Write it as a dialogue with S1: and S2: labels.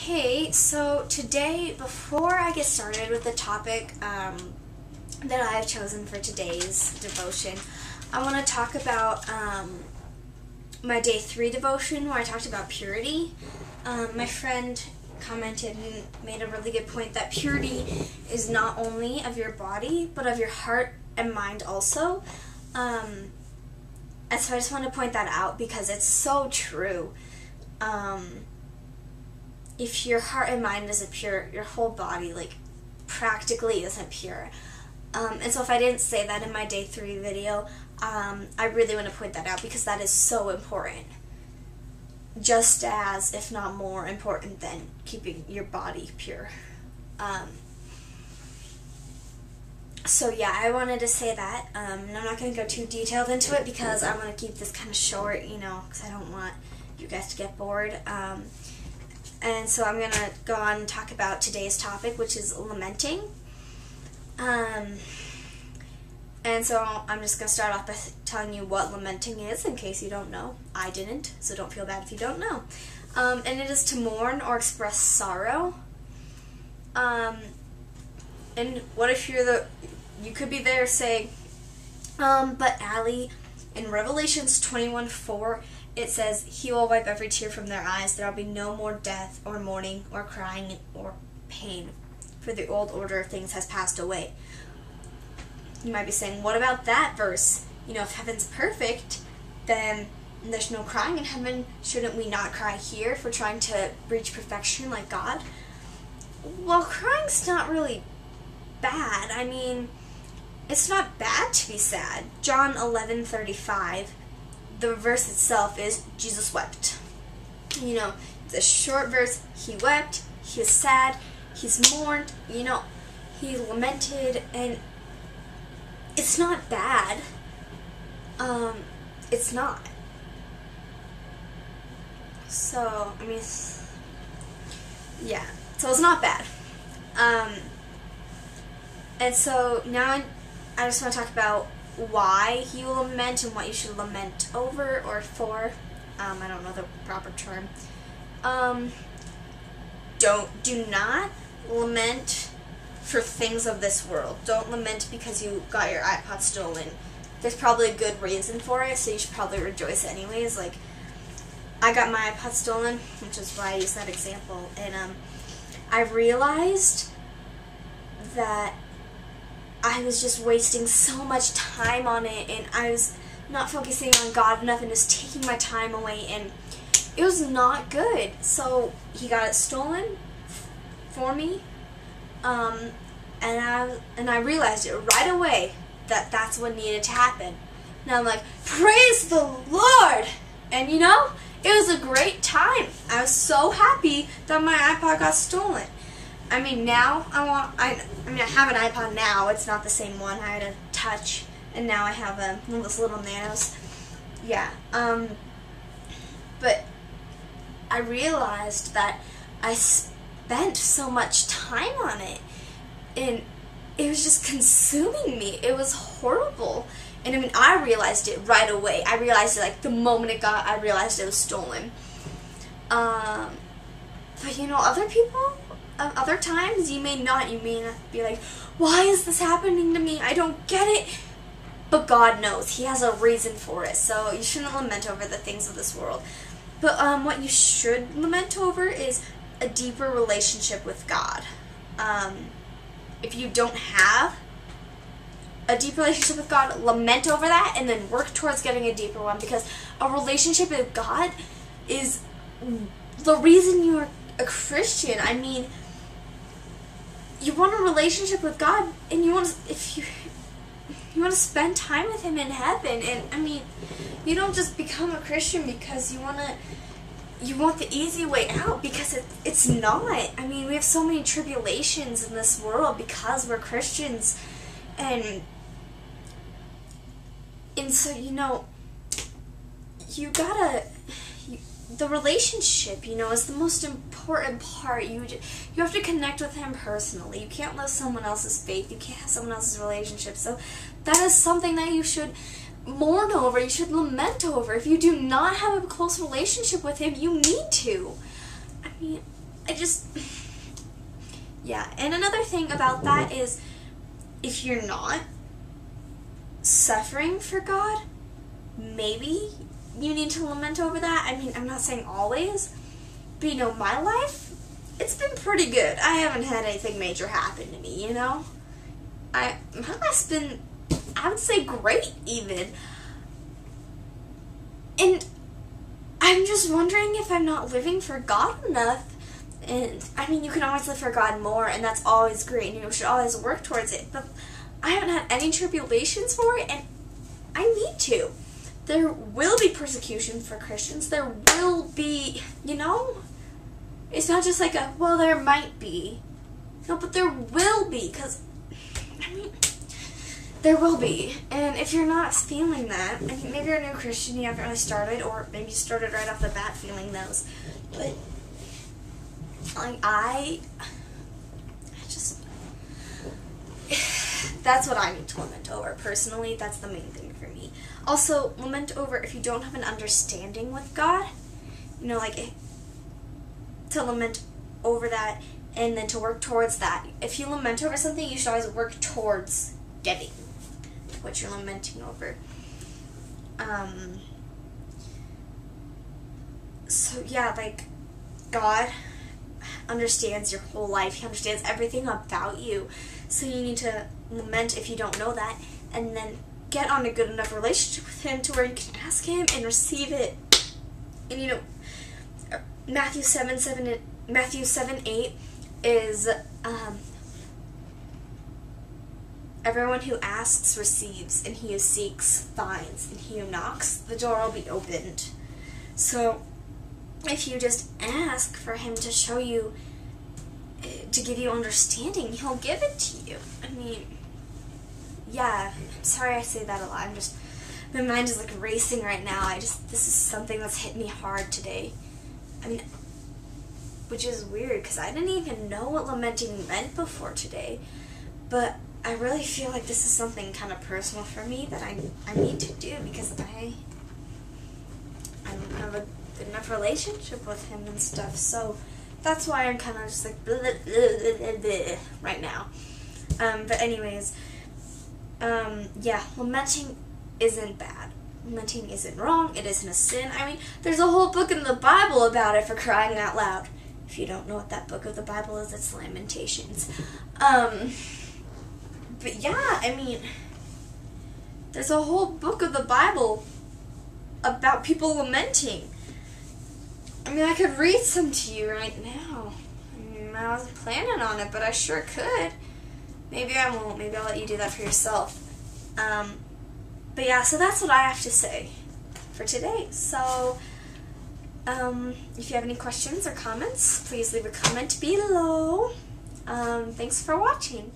S1: Okay, so today, before I get started with the topic that I have chosen for today's devotion, I want to talk about my day 3 devotion where I talked about purity. My friend commented and made a really good point that purity is not only of your body, but of your heart and mind also. And so I just want to point that out because it's so true. If your heart and mind isn't pure, your whole body, practically isn't pure. And so if I didn't say that in my day 3 video, I really want to point that out because that is so important. Just as, if not more important than keeping your body pure. So yeah, I wanted to say that. And I'm not going to go too detailed into it because I want to keep this kind of short, because I don't want you guys to get bored. And so I'm going to go on and talk about today's topic, which is lamenting. And so I'm just going to start off by telling you what lamenting is, in case you don't know. I didn't, so don't feel bad if you don't know. And it is to mourn or express sorrow. And what if you could be there saying, but Allie, in Revelations 21:4, it says, He will wipe every tear from their eyes. There will be no more death or mourning or crying or pain, for the old order of things has passed away. You might be saying, what about that verse? If heaven's perfect, then there's no crying in heaven. Shouldn't we not cry here for trying to reach perfection like God? Well, crying's not really bad. It's not bad to be sad. John 11:35. The verse itself is, Jesus wept. It's a short verse. He wept, he is sad, he's mourned, he lamented, and it's not bad. It's not. So, yeah. So it's not bad. And so now I just want to talk about why you lament and what you should lament over or for. I don't know the proper term. Do not lament for things of this world. Don't lament because you got your iPod stolen. There's probably a good reason for it, so you should probably rejoice anyways. I got my iPod stolen, which is why I used that example, and I realized that I was just wasting so much time on it, and I was not focusing on God enough and just taking my time away, and it was not good. So he got it stolen for me, and I realized it right away that that's what needed to happen. Now I'm like, praise the Lord! And it was a great time. I was so happy that my iPod got stolen. Now I have an iPod now. It's not the same one. I had a touch, and now I have one of those little nanos. Yeah. But I realized that I spent so much time on it, and it was just consuming me. It was horrible. And I realized it right away. I realized it the moment I realized it was stolen. But other people, other times, you may not be like, why is this happening to me? I don't get it. But God knows. He has a reason for it. So you shouldn't lament over the things of this world. But what you should lament over is a deeper relationship with God. If you don't have a deep relationship with God, lament over that and then work towards getting a deeper one, because a relationship with God is the reason you're a Christian. You want a relationship with God, and you want to spend time with Him in heaven. And you don't just become a Christian because you want the easy way out, because it's not. We have so many tribulations in this world because we're Christians, and so you gotta. The relationship, is the most important part. You have to connect with Him personally. You can't live someone else's faith. You can't have someone else's relationship. So that is something that you should mourn over. You should lament over. If you do not have a close relationship with Him, you need to. yeah. And another thing about that is, if you're not suffering for God, maybe you need to lament over that. I mean, I'm not saying always, but my life, it's been pretty good. I haven't had anything major happen to me, my life's been, I would say, great even. And I'm just wondering if I'm not living for God enough. And, I mean, you can always live for God more, and that's always great, and you should always work towards it. But I haven't had any tribulations for it, and I need to. There will be persecution for Christians. There will be, It's not just like well, there might be. No, but there will be, because, I mean, there will be. And if you're not feeling that, I mean, maybe you're a new Christian, you haven't really started, or maybe you started right off the bat feeling those. But, like, I just, that's what I need to lament over. Personally, that's the main thing for me. Also, lament over if you don't have an understanding with God, to lament over that and then to work towards that. If you lament over something, you should always work towards getting what you're lamenting over. So yeah, like, God understands your whole life. He understands everything about you. So you need to lament if you don't know that, and then get on a good enough relationship with Him to where you can ask Him and receive it. And Matthew 7:8 is everyone who asks receives, and he who seeks finds, and he who knocks, the door will be opened. So if you just ask for Him to show you, to give you understanding, He'll give it to you. I mean, yeah, I'm sorry I say that a lot. My mind is like racing right now. This is something that's hit me hard today. I mean, which is weird, because I didn't even know what lamenting meant before today. But I really feel like this is something kind of personal for me that I need to do, because I don't have a good enough relationship with Him and stuff. So that's why I'm kind of just like blah, blah, blah, blah, blah, right now. But anyways, yeah, lamenting isn't bad. Lamenting isn't wrong. It isn't a sin. I mean, there's a whole book in the Bible about it, for crying out loud. If you don't know what that book of the Bible is, it's Lamentations. But yeah, I mean, there's a whole book of the Bible about people lamenting. I mean, I could read some to you right now. I mean, I wasn't planning on it, but I sure could. Maybe I won't. Maybe I'll let you do that for yourself. But yeah, so that's what I have to say for today. So, if you have any questions or comments, please leave a comment below. Thanks for watching.